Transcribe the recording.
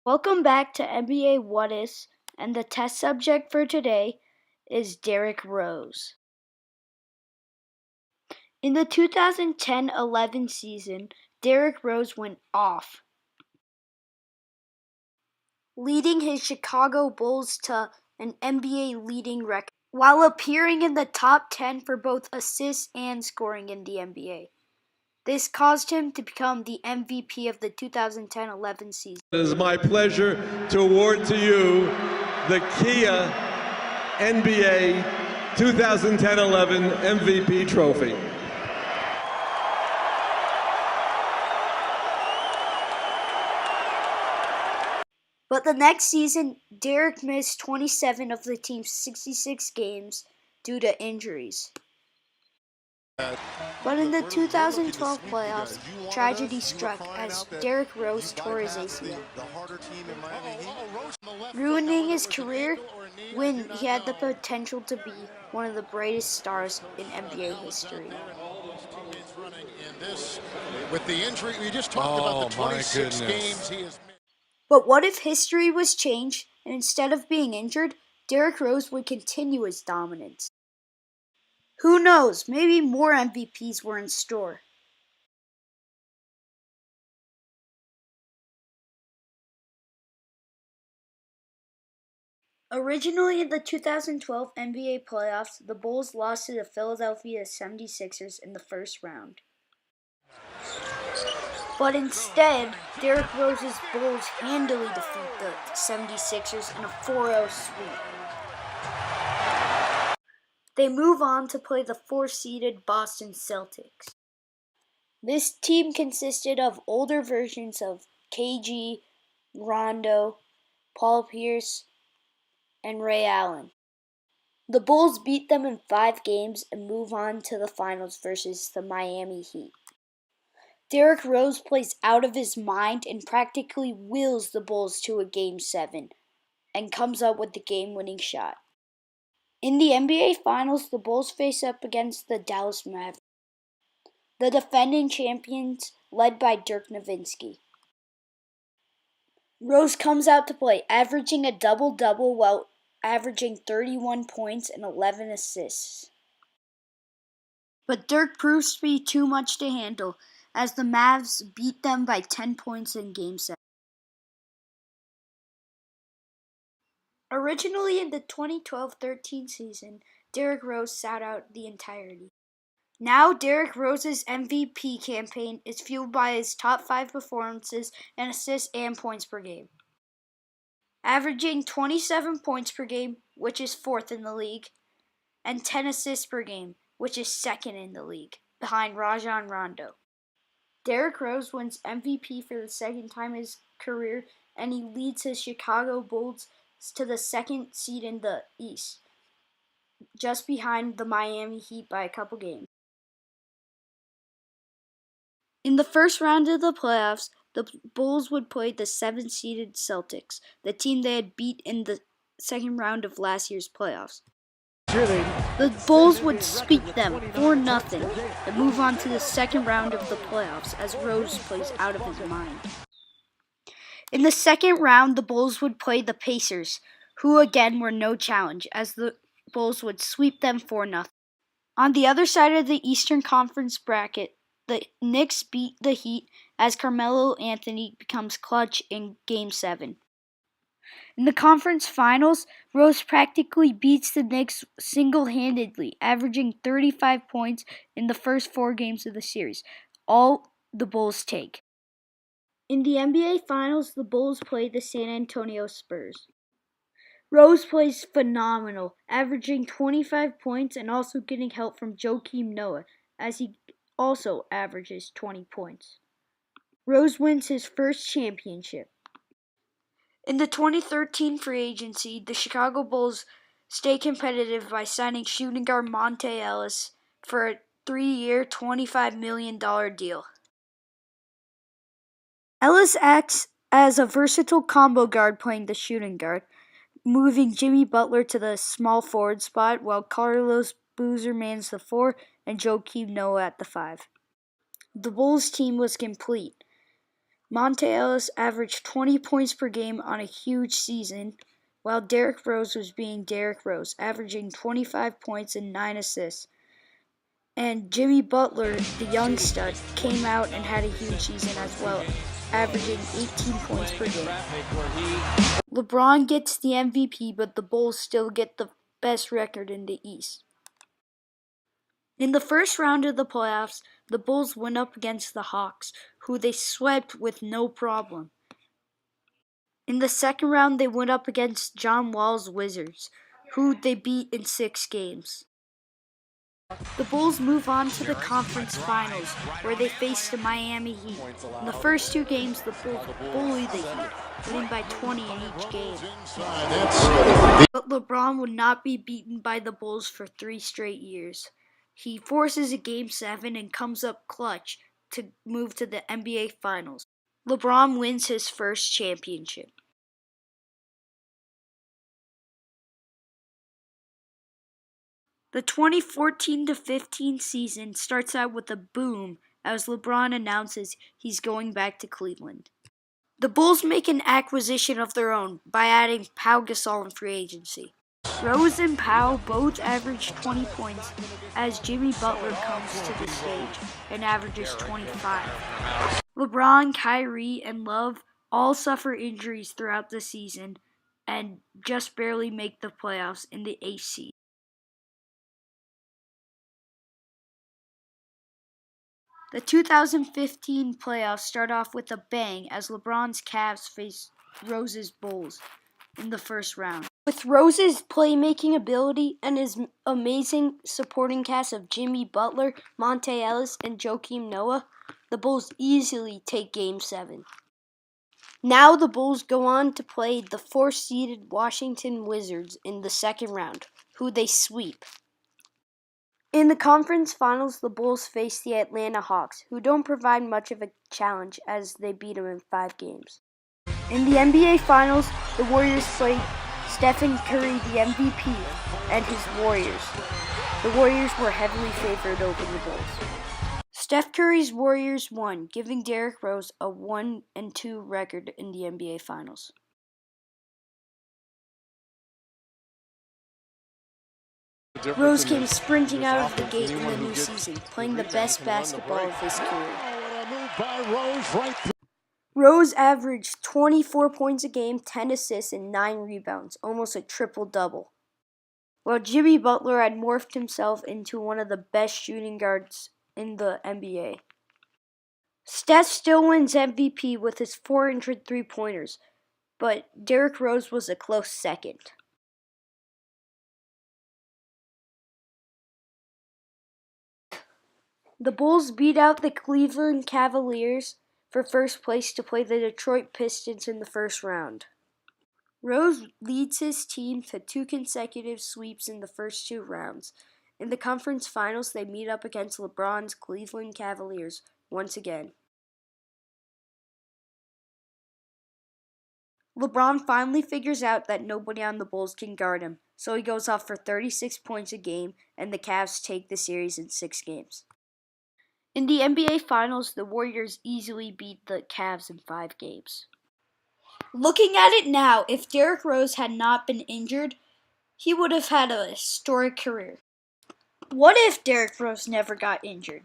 Welcome back to NBA What Is, and the test subject for today is Derrick Rose. In the 2010-11 season, Derrick Rose went off, leading his Chicago Bulls to an NBA leading record, while appearing in the top 10 for both assists and scoring in the NBA. This caused him to become the MVP of the 2010-11 season. It is my pleasure to award to you the Kia NBA 2010-11 MVP trophy. But the next season, Derrick missed 27 of the team's 66 games due to injuries. But in the 2012 playoffs, tragedy struck as Derrick Rose tore his ACL, ruining his career when he had the potential to be one of the brightest stars in NBA history. With the injury, we just talked about the 26 games he has. But what if history was changed, and instead of being injured, Derrick Rose would continue his dominance? Who knows, maybe more MVPs were in store. Originally in the 2012 NBA playoffs, the Bulls lost to the Philadelphia 76ers in the first round. But instead, Derrick Rose's Bulls handily defeat the 76ers in a 4-0 sweep. They move on to play the 4-seeded Boston Celtics. This team consisted of older versions of KG, Rondo, Paul Pierce, and Ray Allen. The Bulls beat them in 5 games and move on to the finals versus the Miami Heat. Derrick Rose plays out of his mind and practically wills the Bulls to a Game 7 and comes up with the game-winning shot. In the NBA Finals, the Bulls face up against the Dallas Mavericks, the defending champions led by Dirk Nowitzki. Rose comes out to play, averaging a double-double while averaging 31 points and 11 assists. But Dirk proves to be too much to handle, as the Mavs beat them by 10 points in Game 7. Originally in the 2012-13 season, Derrick Rose sat out the entirety. Now Derrick Rose's MVP campaign is fueled by his top 5 performances in assists and points per game, averaging 27 points per game, which is 4th in the league, and 10 assists per game, which is 2nd in the league, behind Rajon Rondo. Derrick Rose wins MVP for the second time in his career, and he leads his Chicago Bulls to the 2nd seed in the East, just behind the Miami Heat by a couple games. In the first round of the playoffs, the Bulls would play the 7th-seeded Celtics, the team they had beat in the second round of last year's playoffs. The Bulls would sweep them 4-0 and move on to the second round of the playoffs as Rose plays out of his mind. In the second round, the Bulls would play the Pacers, who again were no challenge, as the Bulls would sweep them 4-0. On the other side of the Eastern Conference bracket, the Knicks beat the Heat as Carmelo Anthony becomes clutch in Game 7. In the conference finals, Rose practically beats the Knicks single-handedly, averaging 35 points in the first 4 games of the series, all the Bulls take. In the NBA Finals, the Bulls play the San Antonio Spurs. Rose plays phenomenal, averaging 25 points and also getting help from Joakim Noah, as he also averages 20 points. Rose wins his first championship. In the 2013 free agency, the Chicago Bulls stay competitive by signing shooting guard Monte Ellis for a 3-year, $25 million deal. Ellis acts as a versatile combo guard playing the shooting guard, moving Jimmy Butler to the small forward spot while Carlos Boozer mans the 4 and Joakim Noah at the 5. The Bulls team was complete. Monte Ellis averaged 20 points per game on a huge season, while Derrick Rose was being Derrick Rose, averaging 25 points and 9 assists. And Jimmy Butler, the young stud, came out and had a huge season as well, averaging 18 points per game. LeBron gets the MVP, but the Bulls still get the best record in the East. In the first round of the playoffs, the Bulls went up against the Hawks, who they swept with no problem. In the second round, they went up against John Wall's Wizards, who they beat in 6 games. The Bulls move on to the conference finals, where they faced the Miami Heat. In the first 2 games, the Bulls bullied the Heat, winning by 20 in each game. But LeBron would not be beaten by the Bulls for 3 straight years. He forces a Game 7 and comes up clutch to move to the NBA Finals. LeBron wins his first championship. The 2014-15 season starts out with a boom as LeBron announces he's going back to Cleveland. The Bulls make an acquisition of their own by adding Pau Gasol in free agency. Rose and Pau both average 20 points as Jimmy Butler comes to the stage and averages 25. LeBron, Kyrie, and Love all suffer injuries throughout the season and just barely make the playoffs in the 8th seed. The 2015 playoffs start off with a bang as LeBron's Cavs face Rose's Bulls in the first round. With Rose's playmaking ability and his amazing supporting cast of Jimmy Butler, Monte Ellis, and Joakim Noah, the Bulls easily take Game 7. Now the Bulls go on to play the 4th-seeded Washington Wizards in the second round, who they sweep. In the conference finals, the Bulls face the Atlanta Hawks, who don't provide much of a challenge as they beat them in 5 games. In the NBA Finals, the Warriors played Stephen Curry, the MVP, and his Warriors. The Warriors were heavily favored over the Bulls. Steph Curry's Warriors won, giving Derrick Rose a 1-2 record in the NBA Finals. Rose came sprinting out of the gate in the new season, playing the best basketball of his career. Rose averaged 24 points a game, 10 assists, and 9 rebounds, almost a triple-double. While Jimmy Butler had morphed himself into one of the best shooting guards in the NBA. Steph still wins MVP with his 400 three-pointers, but Derrick Rose was a close second. The Bulls beat out the Cleveland Cavaliers for first place to play the Detroit Pistons in the first round. Rose leads his team to 2 consecutive sweeps in the first 2 rounds. In the conference finals, they meet up against LeBron's Cleveland Cavaliers once again. LeBron finally figures out that nobody on the Bulls can guard him, so he goes off for 36 points a game, and the Cavs take the series in 6 games. In the NBA Finals, the Warriors easily beat the Cavs in 5 games. Looking at it now, if Derrick Rose had not been injured, he would have had a historic career. What if Derrick Rose never got injured?